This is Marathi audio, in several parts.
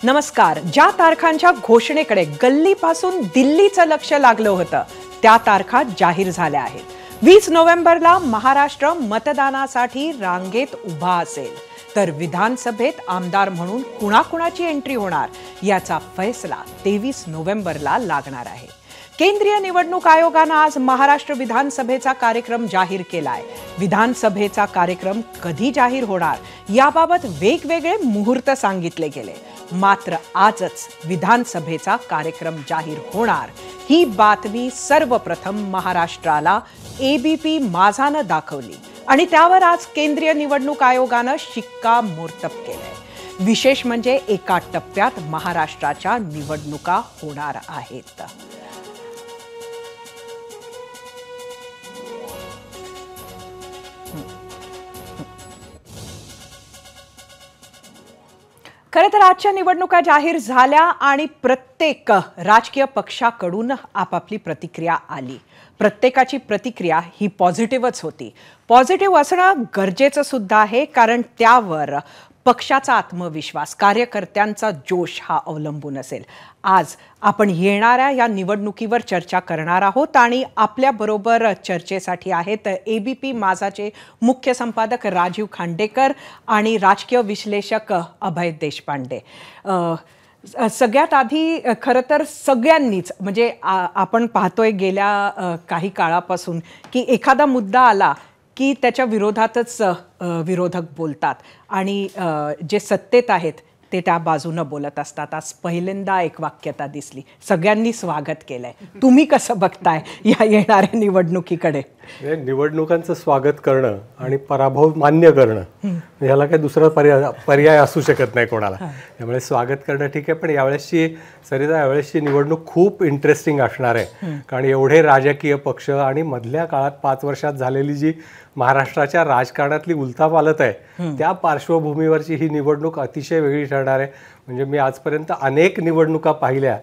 नमस्कार. ज्या तारखांच्या घोषणेकडे गल्लीपासून दिल्लीचं लक्ष लागलं होतं त्या तारखा जाहीर झाल्या आहेत. 20 नोव्हेंबरला महाराष्ट्र मतदानासाठी रांगेत उभा असेल तर विधानसभेत आमदार म्हणून कुणाकुणाची एंट्री होणार याचा फैसला 23 नोव्हेंबरला लागणार आहे. केंद्रीय निवडणूक आयोगाने आज महाराष्ट्र विधानसभेचा कार्यक्रम जाहीर केलाय. विधानसभेचा कार्यक्रम कधी जाहीर होणार याबाबत वेगवेगळे मुहूर्त सांगितले गेले. मात्र आजच विधानसभेचा कार्यक्रम जाहीर होणार ही बातमी सर्वप्रथम महाराष्ट्राला एबीपी माझानं दाखवली आणि त्यावर आज केंद्रीय निवडणूक आयोगानं शिक्कामोर्तब केलंय. विशेष म्हणजे एका टप्प्यात महाराष्ट्राच्या निवडणुका होणार आहेत. खरं तर आजच्या निवडणुका जाहीर झाल्या आणि प्रत्येक राजकीय पक्षाकडून आपापली प्रतिक्रिया आली. प्रत्येकाची प्रतिक्रिया ही पॉझिटिव्हच होती. पॉझिटिव्ह असणं गरजेचं सुद्धा आहे, कारण त्यावर पक्षाचा आत्मविश्वास, कार्यकर्त्यांचा जोश हा अवलंबून असेल. आज आपण येणाऱ्या या निवडणुकीवर चर्चा करणार आहोत आणि आपल्याबरोबर चर्चेसाठी आहेत एबीपी माझाचे मुख्य संपादक राजीव खांडेकर आणि राजकीय विश्लेषक अभय देशपांडे. सगळ्यात आधी खरं तर सगळ्यांनीच म्हणजे आपण पाहतोय गेल्या काही काळापासून की एखादा मुद्दा आला की त्याच्या विरोधातच विरोधक बोलतात आणि जे सत्तेत आहेत ते त्या बाजूनं बोलत असतात. आज पहिल्यांदा एक वाक्यता दिसली. सगळ्यांनी स्वागत केलंय. तुम्ही कसं बघताय या येणाऱ्या निवडणुकीकडे? निवडणुकांचं स्वागत करणं आणि पराभव मान्य करणं ह्याला काही दुसरा पर्याय असू शकत नाही कोणाला. त्यामुळे स्वागत करणं ठीक आहे, पण यावेळेसची निवडणूक खूप इंटरेस्टिंग असणार आहे. कारण एवढे राजकीय पक्ष आणि मधल्या काळात 5 वर्षात झालेली जी महाराष्ट्राच्या राजकारणातली उलथापालथ आहे त्या पार्श्वभूमीवरची ही निवडणूक अतिशय वेगळी ठरणार आहे. म्हणजे मी आजपर्यंत अनेक निवडणुका पाहिल्या,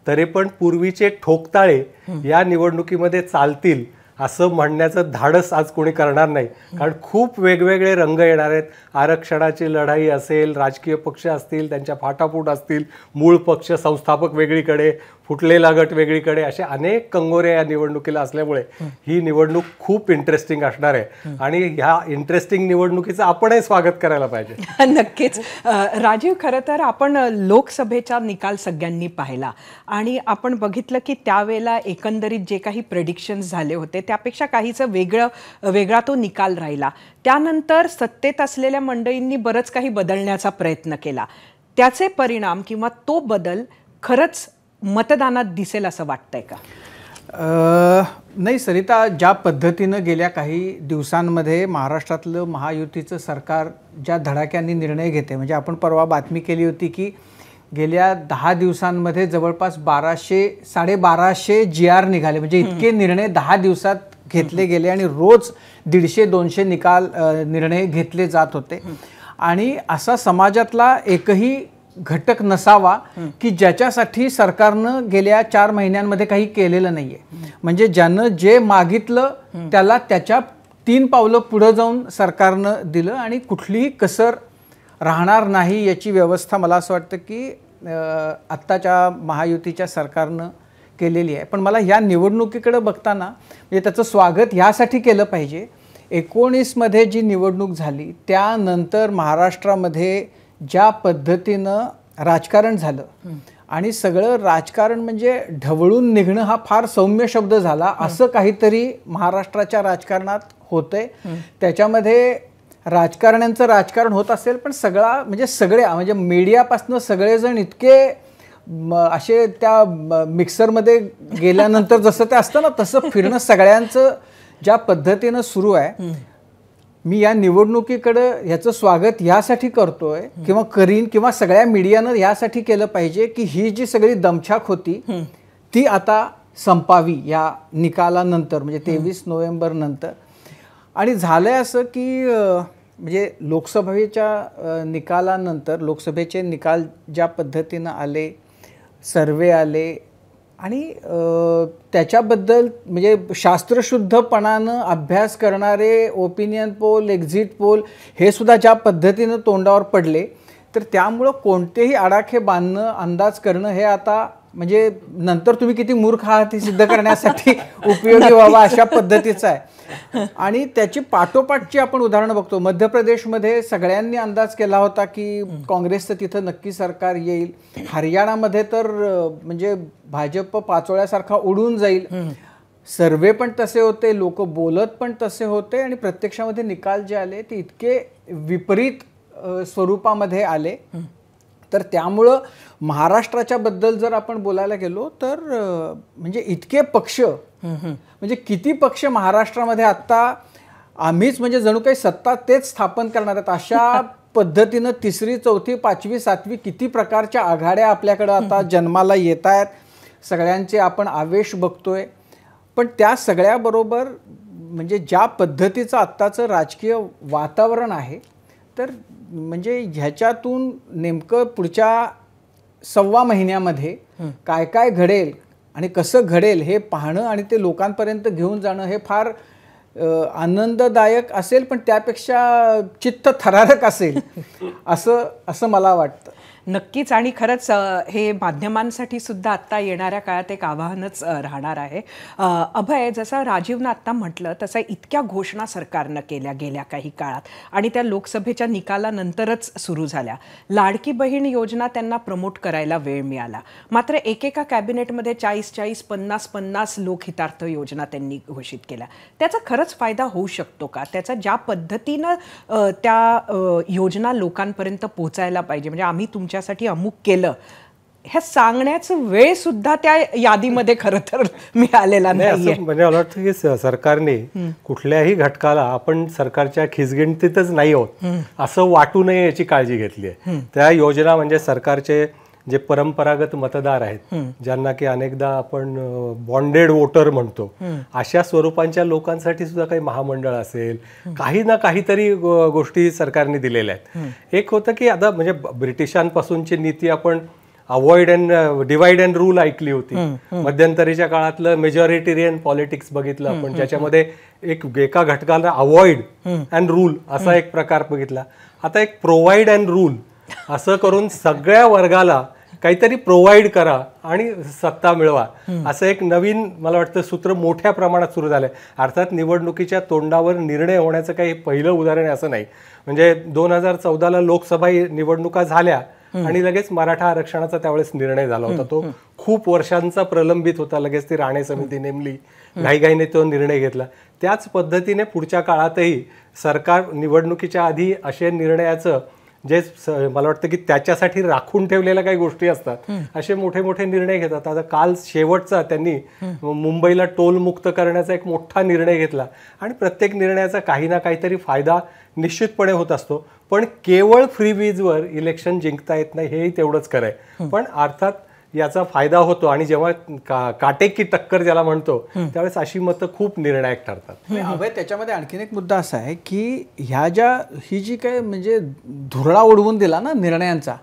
तरी पण पूर्वीचे ठोकताळे या निवडणुकीमध्ये चालतील असं म्हणण्याचं धाडस आज कोणी करणार नाही. कारण खूप वेगवेगळे रंग येणार आहेत. आरक्षणाची लढाई असेल, राजकीय पक्ष असतील, त्यांच्या फाटाफूट असतील, मूळ पक्ष संस्थापक वेगळीकडे, फुटलेला गट वेगळीकडे, असे अनेक कंगोरे या निवडणुकीला असल्यामुळे ही निवडणूक खूप इंटरेस्टिंग असणार आहे आणि ह्या इंटरेस्टिंग निवडणुकीचं आपणही स्वागत करायला पाहिजे. नक्कीच. राजीव, खरं तर आपण लोकसभेचा निकाल सगळ्यांनी पाहिला आणि आपण बघितलं की त्यावेळेला एकंदरीत जे काही प्रेडिक्शन्स झाले होते त्यापेक्षा काहीचं वेगळा तो निकाल राहिला. त्यानंतर सत्तेत असलेल्या मंडळींनी बरंच काही बदलण्याचा प्रयत्न केला. त्याचे परिणाम किंवा तो बदल खरंच मतदानात दिसेल असं वाटतंय का? नाही सरिता, ज्या पद्धतीनं गेल्या काही दिवसांमध्ये महाराष्ट्रातलं महायुतीचं सरकार ज्या धडाक्यांनी निर्णय घेते, म्हणजे आपण परवा बातमी केली होती की गेल्या 10 दिवसांमध्ये जवळपास 1200-1250 GR निघाले. म्हणजे इतके निर्णय 10 दिवसात घेतले गेले आणि रोज 150-200 निर्णय घेतले जात होते. आणि असा समाजातला एकही घटक नसावा की ज्याच्यासाठी सरकारनं गेल्या 4 महिन्यांमध्ये काही केलेलं नाहीये. म्हणजे ज्यानं जे मागितलं त्याला त्याच्या 3 पावलं पुढं जाऊन सरकारनं दिलं आणि कुठलीही कसर राहणार नाही याची व्यवस्था मला असं वाटतं की आत्ताच्या महायुतीच्या सरकारनं केलेली आहे. पण मला ह्या निवडणुकीकडे बघताना म्हणजे त्याचं स्वागत ह्यासाठी केलं पाहिजे. 19मध्ये जी निवडणूक झाली त्यानंतर महाराष्ट्रामध्ये ज्या पद्धतीनं राजकारण झालं आणि सगळं राजकारण म्हणजे ढवळून निघणं हा फार सौम्य शब्द झाला, असं काहीतरी महाराष्ट्राच्या राजकारणात होतंय. त्याच्यामध्ये राजकारण्यांचं राजकारण होत असेल, पण म्हणजे मीडियापासून सगळेजण इतके असे त्या मिक्सरमध्ये गेल्यानंतर जसं ते असतं ना तसं फिरणं सगळ्यांचं ज्या पद्धतीनं सुरू आहे. मी या निवडणुकीकडं ह्याचं स्वागत यासाठी करतोय किंवा करीन किंवा सगळ्या मीडियानं यासाठी केलं पाहिजे की ही जी सगळी दमछाक होती ती आता संपावी या निकालानंतर, म्हणजे 23 नोव्हेंबर नंतर. आणि झालंय असं की म्हणजे लोकसभेच्या निकालानंतर लोकसभेचे निकाल ज्या पद्धतीनं आले, सर्वे आले आणि त्याच्याबद्दल म्हणजे शास्त्रशुद्धपणानं अभ्यास करणारे ओपिनियन पोल, एक्झिट पोल हे सुद्धा ज्या पद्धतीनं तोंडावर पडले तर त्यामुळं कोणतेही आडाखे बांधणं, अंदाज करणं हे आता म्हणजे नंतर तुम्ही किती मूर्ख आहात हे सिद्ध करण्यासाठी उपयोगी व्हावा अशा पद्धतीचं आहे. आणि त्याची पाठोपाठची आपण उदाहरणं बघतो. मध्य प्रदेशमध्ये सगळ्यांनी अंदाज केला होता की काँग्रेसचं तिथं नक्की सरकार येईल. हरियाणामध्ये तर म्हणजे भाजप पाचोळ्यासारखा उडून जाईल. सर्वे पण तसे होते, लोक बोलत पण तसे होते आणि प्रत्यक्षामध्ये निकाल जे आले ते इतके विपरीत स्वरूपामध्ये आले. तर त्यामुळं महाराष्ट्राच्या बद्दल जर आपण बोलायला गेलो तर म्हणजे इतके पक्ष, म्हणजे किती पक्ष महाराष्ट्रामध्ये आत्ता आम्हीच म्हणजे जणू काही सत्ता तेच स्थापन करणार आहेत अशा पद्धतीनं तिसरी, चौथी, पाचवी, सातवी किती प्रकारच्या आघाड्या आपल्याकडं आता जन्माला येत आहेत. सगळ्यांचे आपण आवेश बघतोय. पण त्या सगळ्याबरोबर म्हणजे ज्या पद्धतीचं आत्ताचं राजकीय वातावरण आहे तर म्हणजे ह्याच्यातून नेमकं पुढच्या 1.25 महिन्यामध्ये काय काय घडेल आणि कसं घडेल हे पाहणं आणि ते लोकांपर्यंत घेऊन जाणं हे फार आनंददायक असेल, पण त्यापेक्षा चित्त थरारक असेल असं मला वाटतं. नक्कीच. आणि खरंच हे माध्यमांसाठी सुद्धा आत्ता येणाऱ्या काळात एक आव्हानच राहणार आहे. अभय, जसं राजीवनं आत्ता म्हटलं तसं इतक्या घोषणा सरकारनं केल्या गेल्या काही काळात आणि त्या लोकसभेच्या निकालानंतरच सुरू झाल्या. लाडकी बहीण योजना त्यांना प्रमोट करायला वेळ मिळाला, मात्र एकेका कॅबिनेटमध्ये 40-40, 50-50 लोकहितार्थ योजना त्यांनी घोषित केल्या. त्याचा खरंच फायदा होऊ शकतो का? त्याचा ज्या पद्धतीनं त्या योजना लोकांपर्यंत पोहोचायला पाहिजे, म्हणजे आम्ही तुमच्यासाठी अमुक केलं ह्या सांगण्याचं वेळ सुद्धा त्या यादीमध्ये खरं तर मिळालेला नाही. म्हणजे मला वाटतं की सरकारने कुठल्याही घटकाला आपण सरकारच्या खिचगिणतीतच नाही आहोत असं वाटू नये याची काळजी घेतली आहे. त्या योजना म्हणजे सरकारचे जे परंपरागत मतदार आहेत, ज्यांना की अनेकदा आपण बॉन्डेड वोटर म्हणतो, अशा स्वरूपांच्या लोकांसाठी सुद्धा काही महामंडळ असेल, काही ना काहीतरी गोष्टी सरकारने दिलेल्या आहेत. एक होतं की आता म्हणजे ब्रिटिशांपासूनची नीती आपण avoid and divide and rule ऐकली होती. मध्यंतरीच्या काळातलं मेजॉरिटेरियन पॉलिटिक्स बघितलं आपण, ज्याच्यामध्ये एका घटकाला अवॉइड अँड रूल असा एक प्रकार बघितला. आता एक प्रोव्हाइड अँड रूल असं करून सगळ्या वर्गाला काहीतरी प्रोव्हाइड करा आणि सत्ता मिळवा असं एक नवीन मला वाटतं सूत्र मोठ्या प्रमाणात सुरू झालंय. अर्थात निवडणुकीच्या तोंडावर निर्णय होण्याचं काही पहिलं उदाहरण आहे असं नाही. म्हणजे 2014ला लोकसभा निवडणुका झाल्या आणि लगेच मराठा आरक्षणाचा त्यावेळेस निर्णय झाला होता. तो खूप वर्षांचा प्रलंबित होता. लगेच ती राणे समिती नेमली, घाईघाईने तो निर्णय घेतला. त्याच पद्धतीने पुढच्या काळातही सरकार निवडणुकीच्या आधी असे निर्णयाचं जे मला वाटतं की त्याच्यासाठी राखून ठेवलेल्या काही गोष्टी असतात असे मोठे मोठे निर्णय घेतात. आता काल शेवटचा त्यांनी मुंबईला टोल मुक्त करण्याचा एक मोठा निर्णय घेतला आणि प्रत्येक निर्णयाचा काही ना काहीतरी फायदा निश्चितपणे होत असतो. पण केवळ फ्री वीजवर इलेक्शन जिंकता येत नाही हेही तेवढंच खरं आहे. पण अर्थात याचा फायदा होतो आणि जेव्हा काटेकी टक्कर ज्याला म्हणतो त्यावेळेस अशी मतं खूप निर्णायक ठरतात. अभय, त्याच्यामध्ये आणखीन एक मुद्दा असा आहे की ही जी काय म्हणजे धुरळा उडवून दिला ना निर्णयांचा,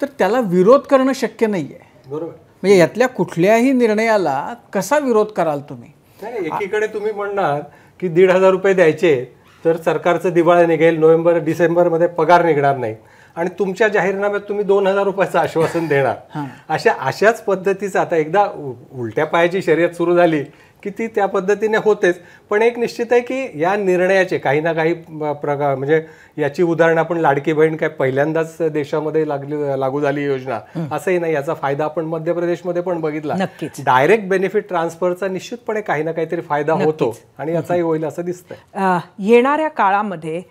तर त्याला विरोध करणं शक्य नाहीये. बरोबर. म्हणजे यातल्या कुठल्याही निर्णयाला कसा विरोध कराल तुम्ही? एकीकडे तुम्ही म्हणणार की 1,500 रुपये द्यायचे तर सरकारचं दिवाळी निघेल, नोव्हेंबर डिसेंबरमध्ये पगार निघणार नाही, आणि तुमच्या जाहीरनाम्यात तुम्ही 2,000 रुपयाचं आश्वासन देणार. अशाच पद्धतीचं आता एकदा उलट्या पायाची शर्यत सुरू झाली की ती त्या पद्धतीने होतेच. पण एक निश्चित आहे की या निर्णयाचे काही ना काही प्रकार, म्हणजे याची उदाहरण आपण लाडकी बहीण काय पहिल्यांदाच देशामध्ये लागू झाली योजना असंही नाही. याचा फायदा आपण मध्य प्रदेशमध्ये पण बघितला. डायरेक्ट बेनिफिट ट्रान्सफरचा निश्चितपणे काही ना काहीतरी फायदा होतो आणि याचाही होईल असं दिसतंय. येणाऱ्या काळामध्ये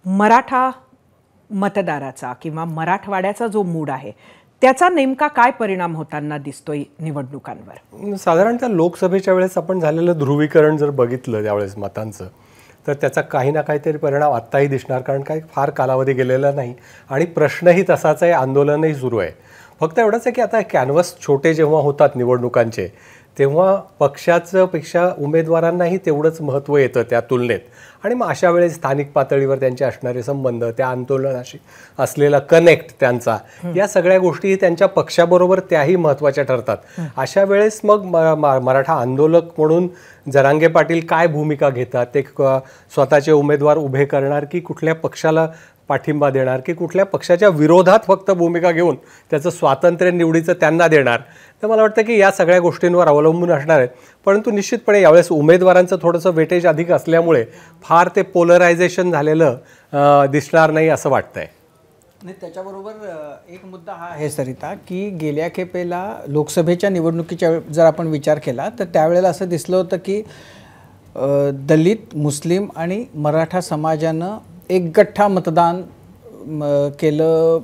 मराठा मतदाराचा किंवा मराठवाड्याचा जो मूड आहे त्याचा नेमका काय परिणाम होताना दिसतोय निवडणुकांवर? साधारणतः लोकसभेच्या वेळेस आपण झालेलं ध्रुवीकरण जर बघितलं त्यावेळेस मतांचं, तर त्याचा काही ना काहीतरी परिणाम आत्ताही दिसणार. कारण काही फार कालावधी गेलेला नाही आणि प्रश्नही तसाच आहे, आंदोलनही सुरू आहे. फक्त एवढंच आहे की आता कॅनव्हास छोटे जेव्हा होतात निवडणुकांचे तेव्हा पक्षाचं पेक्षा उमेदवारांनाही तेवढंच महत्त्व येतं त्या तुलनेत. आणि मग अशा वेळेस स्थानिक पातळीवर त्यांचे असणारे संबंध, त्या आंदोलनाशी असलेला कनेक्ट त्यांचा, या सगळ्या गोष्टी त्यांच्या पक्षाबरोबर त्याही महत्त्वाच्या ठरतात. अशा वेळेस मग मराठा आंदोलक म्हणून जरांगे पाटील काय भूमिका घेतात, ते स्वतःचे उमेदवार उभे करणार की कुठल्या पक्षाला पाठिंबा देणार की कुठल्या पक्षाच्या विरोधात फक्त भूमिका घेऊन त्याचं स्वातंत्र्य निवडीचं त्यांना देणार, तर मला वाटतं की या सगळ्या गोष्टींवर अवलंबून असणार आहेत. परंतु निश्चितपणे यावेळेस उमेदवारांचं थोडंसं वेटेज अधिक असल्यामुळे फार ते पोलरायझेशन झालेलं दिसणार नाही असं वाटतंय. नाही, त्याच्याबरोबर एक मुद्दा हा आहे सरिता, की गेल्या खेपेला लोकसभेच्या निवडणुकीच्या जर आपण विचार केला तर त्यावेळेला असं दिसलं होतं की दलित, मुस्लिम आणि मराठा समाजानं एकगठ्ठा मतदान केलं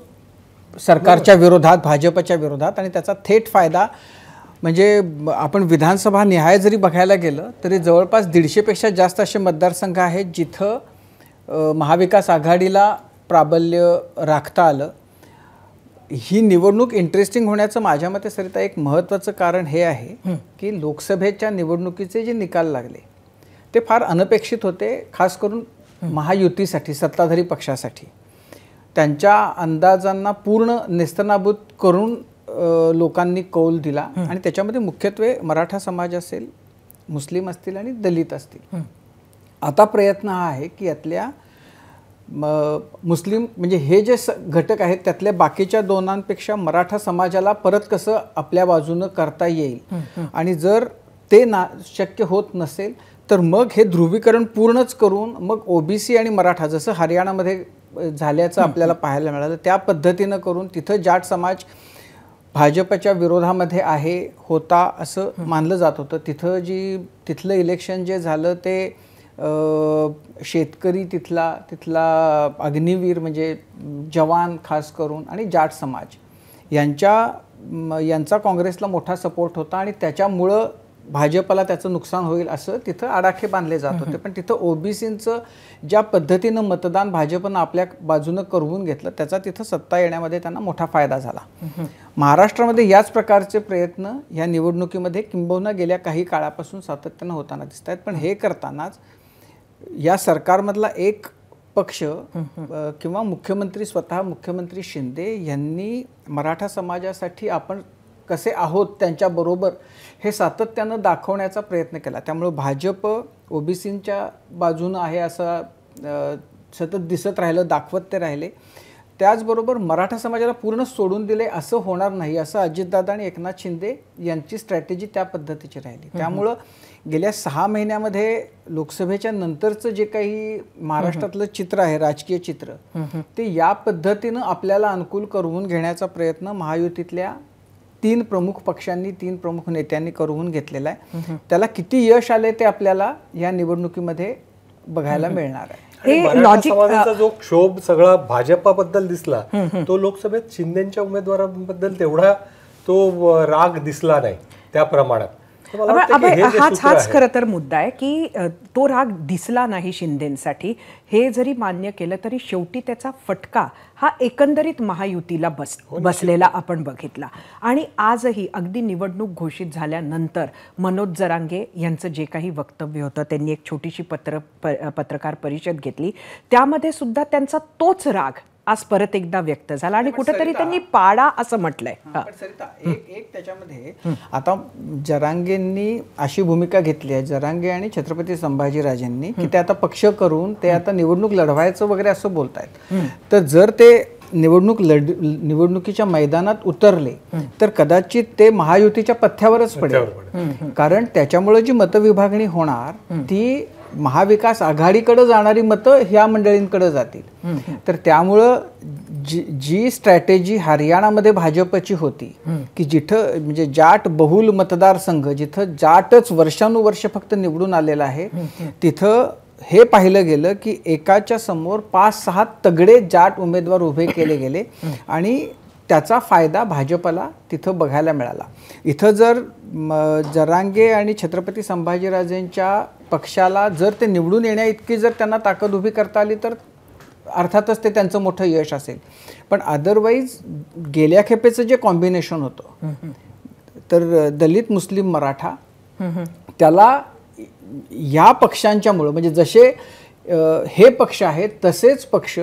सरकारच्या विरोधात, भाजपच्या विरोधात, आणि त्याचा थेट फायदा म्हणजे आपण विधानसभा निहाय जरी बघायला गेलं तरी जवळपास 150पेक्षा जास्त असे मतदारसंघ आहेत जिथं महाविकास आघाडीला प्राबल्य राखता आलं. ही निवडणूक इंटरेस्टिंग होण्याचं माझ्या मते सरिता एक महत्त्वाचं कारण हे आहे की लोकसभेच्या निवडणुकीचे जे निकाल लागले ते फार अनपेक्षित होते, खास करून महायुतीसाठी, सत्ताधारी पक्षासाठी. त्यांच्या अंदाजांना पूर्ण नेस्तनाबूत करून लोकांनी कौल दिला आणि त्याच्यामध्ये मुख्यत्वे मराठा समाज असेल, मुस्लिम असतील आणि दलित असतील. आता प्रयत्न हा आहे की यातल्या मुस्लिम म्हणजे हे जे घटक आहेत त्यातल्या बाकीच्या दोनांपेक्षा मराठा समाजाला परत कसं आपल्या बाजूनं करता येईल, आणि जर ते शक्य होत नसेल तर मग हे ध्रुवीकरण पूर्णच करून मग ओबीसी आणि मराठा जसं हरियाणामध्ये झाल्याचं आपल्याला पाहायला मिळालं त्या पद्धतीनं करून तिथं जाट समाज भाजपच्या विरोधामध्ये होता असं मानलं जात होतं. तिथलं इलेक्शन जे झालं ते शेतकरी तिथला अग्निवीर म्हणजे जवान खास करून आणि जाट समाज यांचा काँग्रेसला मोठा सपोर्ट होता आणि त्याच्यामुळं भाजपला त्याचं नुकसान होईल असं तिथं आडाखे बांधले जात होते. पण तिथं ओबीसींचं ज्या पद्धतीनं मतदान भाजपनं आपल्या बाजूनं करवून घेतलं त्याचा तिथं सत्ता येण्यामध्ये त्यांना मोठा फायदा झाला. महाराष्ट्रामध्ये याच प्रकारचे प्रयत्न या निवडणुकीमध्ये किंबहुना गेल्या काही काळापासून सातत्यानं होताना दिसत आहेत. पण हे करतानाच या सरकारमधला एक पक्ष किंवा मुख्यमंत्री स्वतः मुख्यमंत्री शिंदे यांनी मराठा समाजासाठी आपण कसे आहोत त्यांच्याबरोबर हे सातत्यानं दाखवण्याचा प्रयत्न केला. त्यामुळे भाजप ओबीसींच्या बाजूनं आहे असं सतत दिसत राहिलं, दाखवत ते राहिले. त्याचबरोबर मराठा समाजाला पूर्ण सोडून दिले असं होणार नाही असं अजितदादा आणि एकनाथ शिंदे यांची स्ट्रॅटेजी त्या पद्धतीची राहिली. त्यामुळं गेल्या 6 महिन्यामध्ये लोकसभेच्या नंतरचं जे काही महाराष्ट्रातलं चित्र आहे, राजकीय चित्र, ते या पद्धतीनं आपल्याला अनुकूल करवून घेण्याचा प्रयत्न महायुतीतल्या 3 प्रमुख पक्षांनी, 3 प्रमुख नेत्यांनी करवून घेतलेला आहे. त्याला किती यश आले ते आपल्याला या निवडणुकीमध्ये बघायला मिळणार आहे. समाजाचा जो क्षोभ सगळा भाजपाबद्दल दिसला तो लोकसभेत शिंदेच्या उमेदवारांबद्दल तेवढा तो राग दिसला नाही त्या प्रमाणात. हाच खरं तर मुद्दा आहे की तो राग दिसला नाही शिंदेसाठी. हे जरी मान्य केलं तरी शेवटी त्याचा फटका हा एकंदरीत महायुतीला बसलेला आपण बघितला. आणि आजही अगदी निवडणूक घोषित झाल्यानंतर मनोज जरांगे यांचं जे काही वक्तव्य होतं, त्यांनी एक छोटीशी पत्रकार परिषद घेतली, त्यामध्ये सुद्धा त्यांचा तोच राग आज परत एकदा व्यक्त झाला आणि कुठेतरी त्यांनी पाडा असं म्हटलंय. एक त्याच्यामध्ये आता जरांगेंनी अशी भूमिका घेतली आहे, जरांगे आणि छत्रपती संभाजीराजेंनी, की ते आता पक्ष करून ते आता निवडणूक लढवायचं वगैरे असं बोलतायत. तर जर ते निवडणुकीच्या मैदानात उतरले तर कदाचित ते महायुतीच्या पथ्यावरच पडेल. कारण त्याच्यामुळे जी मतविभागणी होणार ती महाविकास आघाडीकडे जाणारी मतं ह्या मंडळींकडे जातील. तर त्यामुळं जी स्ट्रॅटेजी हरियाणामध्ये भाजपची होती की जिथं म्हणजे जाट बहुल मतदारसंघ, जिथं जाटच वर्षानुवर्ष फक्त निवडून आलेला आहे, तिथं हे पाहिलं गेलं की एकाच्या समोर 5-6 तगडे जाट उमेदवार उभे केले गेले आणि त्याचा फायदा भाजपला तिथं बघायला मिळाला. इथं जर जरांगे आणि छत्रपती संभाजीराजेंच्या पक्षाला जर ते निवडून येण्या इतकी जर त्यांना ताकद उभी करता आली तर अर्थातच ते त्यांचं मोठं यश असेल. पण अदरवाईज गेल्या खेपेचं जे कॉम्बिनेशन होतं तर दलित, मुस्लिम, मराठा, त्याला या पक्षांच्यामुळं म्हणजे जसे हे पक्ष आहेत तसेच पक्ष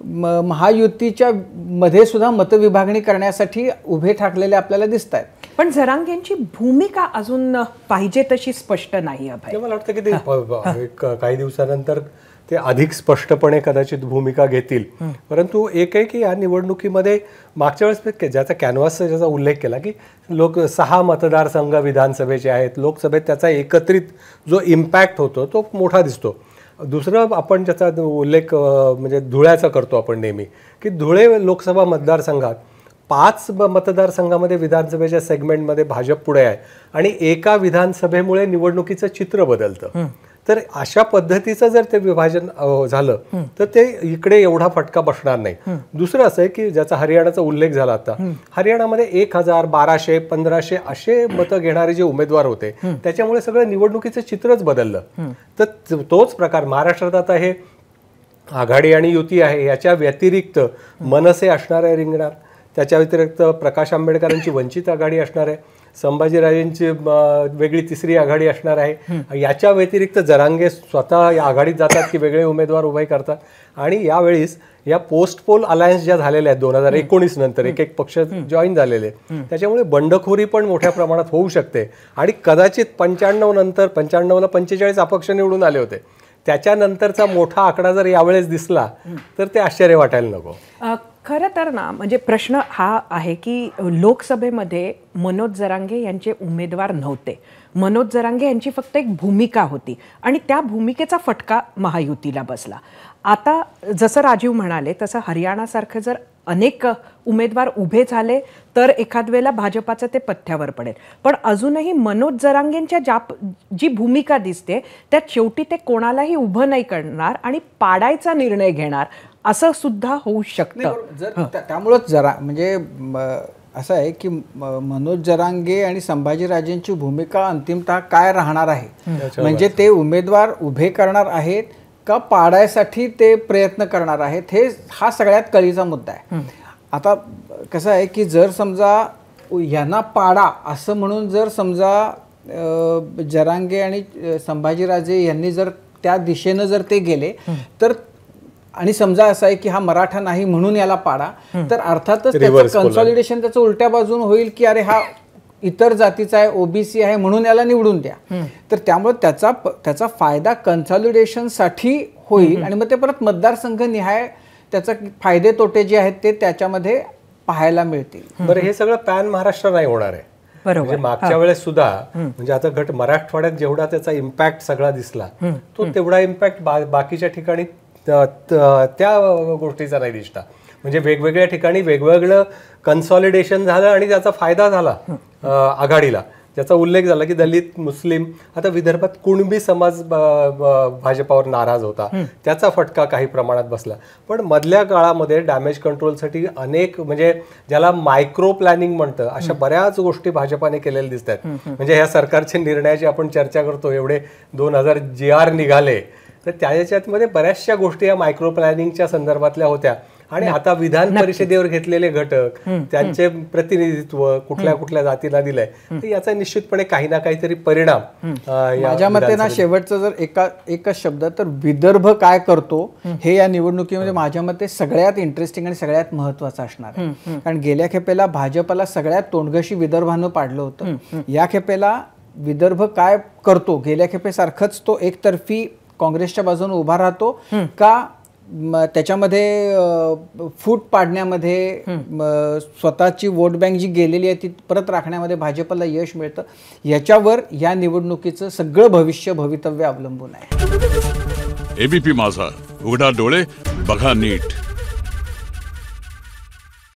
महायुतीच्या मध्ये सुद्धा मतविभागणी करण्यासाठी उभे ठाकलेले आपल्याला दिसत आहेत. पण जरांगेंची भूमिका अजून पाहिजे तशी स्पष्ट नाही. मला वाटतं की ते काही दिवसानंतर ते अधिक स्पष्टपणे कदाचित भूमिका घेतील. परंतु एक आहे की या निवडणुकीमध्ये मागच्या वेळेस ज्याचा कॅनव्हासचा ज्याचा उल्लेख केला की 6 मतदारसंघ विधानसभेचे आहेत, लोकसभेत त्याचा एकत्रित जो इम्पॅक्ट होतो तो मोठा दिसतो. दुसरं आपण ज्याचा उल्लेख म्हणजे धुळ्याचा करतो आपण नेहमी, की धुळे लोकसभा मतदारसंघात 5 मतदारसंघामध्ये विधानसभेच्या सेगमेंटमध्ये भाजप पुढे आहे आणि एका विधानसभेमुळे निवडणुकीचं चित्र बदलतं. तर अशा पद्धतीचं जर ते विभाजन झालं तर ते इकडे एवढा फटका बसणार नाही. दुसरं असं आहे की ज्याचा हरियाणाचा उल्लेख झाला आता, हरियाणामध्ये 1000, 1200, 1500 असे मतं घेणारे जे उमेदवार होते त्याच्यामुळे सगळं निवडणुकीचं चित्रच बदललं. तर तोच प्रकार महाराष्ट्रात आता हे आघाडी आणि युती आहे, याच्या व्यतिरिक्त मनसे असणार आहे रिंगणात, त्याच्या व्यतिरिक्त प्रकाश आंबेडकरांची वंचित आघाडी असणार आहे, संभाजीराजेंची वेगळी तिसरी आघाडी असणार आहे, याच्या व्यतिरिक्त जरांगे स्वतः या आघाडीत जातात की वेगळे उमेदवार उभे करतात. आणि यावेळीस या पोस्ट पोल अलायन्स ज्या झालेल्या आहेत 2019 नंतर एक पक्ष जॉईन झालेले, त्याच्यामुळे बंडखोरी पण मोठ्या प्रमाणात होऊ शकते. आणि कदाचित 95 नंतर 95ला 45 अपक्ष निवडून आले होते, त्याच्यानंतरचा मोठा आकडा जर यावेळेस दिसला तर ते आश्चर्य वाटायला नको. खरं तर ना, म्हणजे प्रश्न हा आहे की लोकसभेमध्ये मनोज जरांगे यांचे उमेदवार नव्हते. मनोज जरांगे यांची फक्त एक भूमिका होती आणि त्या भूमिकेचा फटका महायुतीला बसला. आता जसं राजीव म्हणाले तसं हरियाणासारखं जर अनेक उमेदवार उभे झाले तर एखाद वेळेला भाजपाचं ते पथ्यावर पडेल. पण अजूनही मनोज जरांगेंच्या जी भूमिका दिसते त्यात शेवटी ते कोणालाही उभं नाही करणार आणि पाडायचा निर्णय घेणार असं सुद्धा होऊ शकतं. त्यामुळंच जरा म्हणजे असं आहे की मनोज जरांगे आणि संभाजीराजेंची भूमिका अंतिमतः काय राहणार आहे, म्हणजे ते उमेदवार उभे करणार आहेत का पाडायसाठी ते प्रयत्न करणार आहेत, हा सगळ्यात कळीचा मुद्दा आहे. आता कसं आहे की जर समजा यांना पाडा असं म्हणून जर समजा जरांगे आणि संभाजीराजे यांनी जर त्या दिशेनं जर ते गेले तर, आणि समजा असं आहे की हा मराठा नाही म्हणून याला पाडा, तर अर्थातच त्याचं कन्सॉलिडेशन त्याचं उलट्या बाजून होईल की अरे हा इतर जातीचा आहे, ओबीसी आहे म्हणून याला निवडून द्या. तर त्यामुळे त्याचा फायदा कन्सॉलिडेशनसाठी होईल आणि मग ते परत मतदारसंघ निहाय त्याचा फायदे तोटे जे आहेत ते त्याच्यामध्ये पाहायला मिळतील. बरं, हे सगळं पॅन महाराष्ट्र नाही होणार आहे. म्हणजे मागच्या वेळेस सुद्धा म्हणजे आता मराठवाड्यात जेवढा त्याचा इम्पॅक्ट सगळा दिसला तो तेवढा इम्पॅक्ट बाकीच्या ठिकाणी त्या गोष्टीचा नाही दिसला. म्हणजे वेगवेगळ्या ठिकाणी वेगवेगळं कन्सॉलिडेशन झालं आणि त्याचा फायदा झाला आघाडीला. ज्याचा उल्लेख झाला की दलित, मुस्लिम, आता विदर्भात कुणबी समाज भाजपावर नाराज होता, त्याचा फटका काही प्रमाणात बसला. पण मधल्या काळामध्ये डॅमेज कंट्रोलसाठी अनेक म्हणजे ज्याला मायक्रो प्लॅनिंग म्हणतं अशा बऱ्याच गोष्टी भाजपाने केलेल्या दिसत आहेत. म्हणजे ह्या सरकारच्या निर्णयाची आपण चर्चा करतो, एवढे 2000 GR निघाले, तर त्याच्यामध्ये बऱ्याचशा गोष्टी या मायक्रो प्लॅनिंगच्या संदर्भातल्या होत्या. आणि आता विधान परिषदेवर घेतलेले घटक, त्यांचे प्रतिनिधित्व कुठल्या कुठल्या जातीला दिलंय, तर याचा निश्चितपणे काही ना काहीतरी परिणाम. माझ्या मते ना शेवटचं जर एकच शब्द तर विदर्भ काय करतो हे या निवडणुकीमध्ये माझ्या मते सगळ्यात इंटरेस्टिंग आणि सगळ्यात महत्वाचं असणार आहे. कारण गेल्या खेपेला भाजपला सगळ्यात तोंडघशी विदर्भानं पाडलं होतं. या खेपेला विदर्भ काय करतो, गेल्या खेपेसारखंच तो एकतर्फी काँग्रेसच्या बाजूने उभा राहतो का त्याच्यामध्ये फूट पाडण्यामध्ये स्वतःची वोट बँक जी गेलेली आहे ती परत राखण्यामध्ये भाजपला यश मिळतं, याच्यावर या निवडणुकीचं सगळं भवितव्य अवलंबून आहे. एबीपी माझा, उघडा डोळे बघा नीट.